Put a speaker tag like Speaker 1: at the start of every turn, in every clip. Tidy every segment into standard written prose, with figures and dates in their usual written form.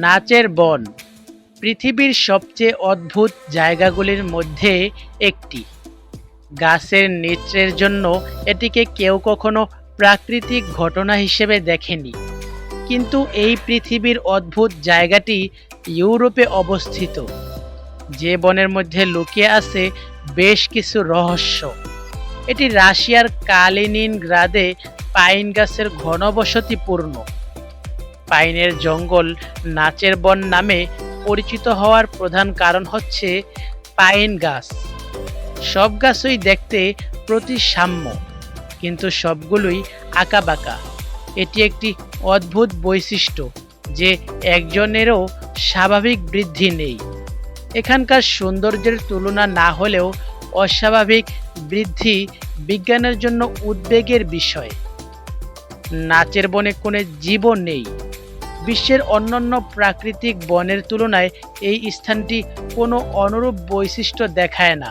Speaker 1: নাচের বন পৃথিবীর সবচেয়ে অদ্ভুত জায়গাগুলির মধ্যে একটি। গাছের নেচড়ের জন্য এটিকে কেউ কখনো প্রাকৃতিক ঘটনা হিসেবে দেখেনি, কিন্তু এই পৃথিবীর অদ্ভুত জায়গাটি ইউরোপে অবস্থিত, যে বনের মধ্যে লুকিয়ে আছে বেশ কিছু রহস্য। এটি রাশিয়ার কালিনিনগ্রাদে পাইন গাছের ঘনবসতিপূর্ণ। পাইনের জঙ্গল নাচের বন নামে পরিচিত হওয়ার প্রধান কারণ হচ্ছে পাইন গাছ। সব গাছই দেখতে প্রতিসাম্য, কিন্তু সবগুলোই আঁকাবাঁকা। এটি একটি অদ্ভুত বৈশিষ্ট্য যে একজনেরও স্বাভাবিক বৃদ্ধি নেই। এখানকার সৌন্দর্যের তুলনা না হলেও অস্বাভাবিক বৃদ্ধি বিজ্ঞানের জন্য উদ্বেগের বিষয়। নাচের বনে কোনো জীবন নেই। বিশ্বের অন্যান্য প্রাকৃতিক বনের তুলনায় এই স্থানটি কোনো অনুরূপ বৈশিষ্ট্য দেখায় না।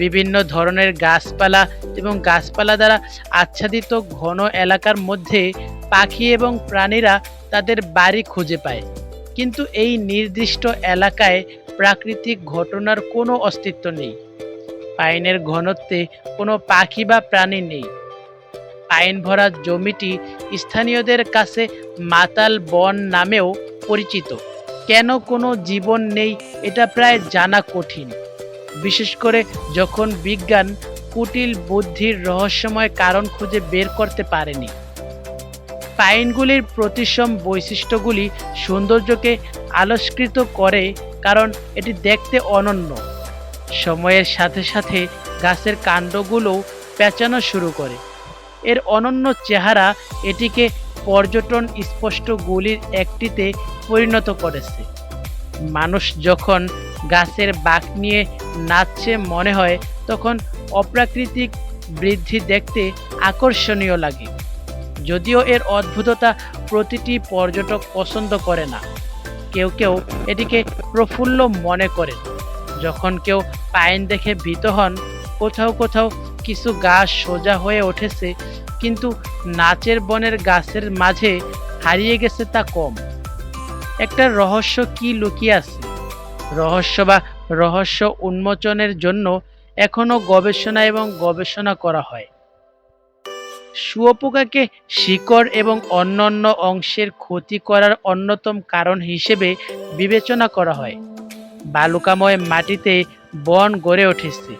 Speaker 1: বিভিন্ন ধরনের গাছপালা এবং গাছপালা দ্বারা আচ্ছাদিত ঘন এলাকার মধ্যে পাখি এবং প্রাণীরা তাদের বাড়ি খুঁজে পায়, কিন্তু এই নির্দিষ্ট এলাকায় প্রাকৃতিক ঘটনার কোনো অস্তিত্ব নেই। পাইনের ঘনত্বে কোনো পাখি বা প্রাণী নেই। পাইন ভরা জমিটি স্থানীয়দের কাছে মাতাল বন নামেও পরিচিত। কেন কোনো জীবন নেই এটা প্রায় জানা কঠিন, বিশেষ করে যখন বিজ্ঞান কুটিল বুদ্ধির রহস্যময় কারণ খুঁজে বের করতে পারেনি। পাইনগুলির প্রতিসম বৈশিষ্ট্যগুলি সৌন্দর্যকে আলোকৃত করে, কারণ এটি দেখতে অনন্য। সময়ের সাথে সাথে গাছের কাণ্ডগুলোও পেঁচানো শুরু করে। এর অনন্য চেহারা এটিকে পর্যটন স্পষ্টগুলির একটিতে পরিণত করেছে। মানুষ যখন গাছের বাঁক নিয়ে নাচছে মনে হয়, তখন অপ্রাকৃতিক বৃদ্ধি দেখতে আকর্ষণীয় লাগে। যদিও এর অদ্ভুততা প্রতিটি পর্যটক পছন্দ করে না। কেউ কেউ এটিকে প্রফুল্ল মনে করেন। যখন কেউ পাইন দেখে ভীত হন। কোথাও কোথাও কিছু গাছ সোজা হয়ে উঠেছে, কিন্তু নাচের বনের গাছের মাঝে হারিয়ে গেছে তা কম। একটা রহস্য কি লুকিয়ে আছে? রহস্য উন্মোচনের জন্য এখনো গবেষণা করা হয়। শুঁয়োপোকাকে শিকড় এবং অন্যান্য অংশের ক্ষতি করার অন্যতম কারণ হিসেবে বিবেচনা করা হয়। বালুকাময় মাটিতে বন গড়ে উঠেছে,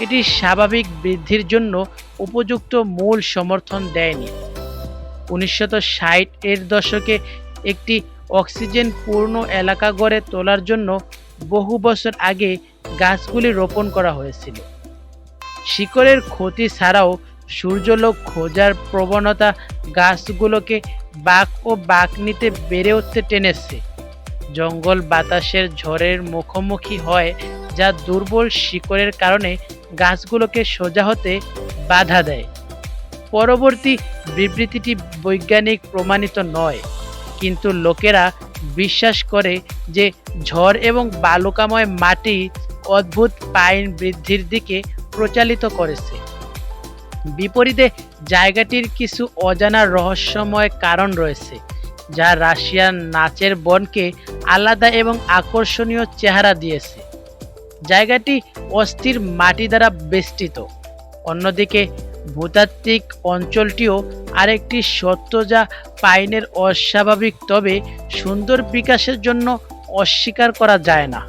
Speaker 1: এটি স্বাভাবিক বৃদ্ধির জন্য উপযুক্ত মূল সমর্থন দেয়নি। 1960-এর দশকে একটি অক্সিজেন পূর্ণ এলাকা গড়ে তোলার জন্য বহু বছর আগে গাছগুলি রোপণ করা হয়েছিল। শিকড়ের ক্ষতি ছাড়াও সূর্যালোক খোঁজার প্রবণতা গাছগুলোকে বাঁক নিতে বেড়ে উঠতে টেনেছে। জঙ্গল বাতাসের ঝড়ের মুখোমুখি হয়, যা দুর্বল শিকড়ের কারণে গাছগুলোকে সোজা হতে বাধা দেয়। পরবর্তী বিবৃতিটি বৈজ্ঞানিক প্রমাণিত নয়, কিন্তু লোকেরা বিশ্বাস করে যে ঝড় এবং বালুকাময় মাটি অদ্ভুত পাইন বৃদ্ধির দিকে প্রচালিত করেছে। বিপরীতে জায়গাটির কিছু অজানা রহস্যময় কারণ রয়েছে, যা রাশিয়ার নাচের বনকে আলাদা এবং আকর্ষণীয় চেহারা দিয়েছে। জায়গাটি অস্থির মাটি দ্বারা বেষ্টিত। অন্যদিকে ভূতাত্ত্বিক অঞ্চলটিও আরেকটি সত্য যা পাইনের অস্বাভাবিক তবে সুন্দর বিকাশের জন্য অস্বীকার করা যায় না।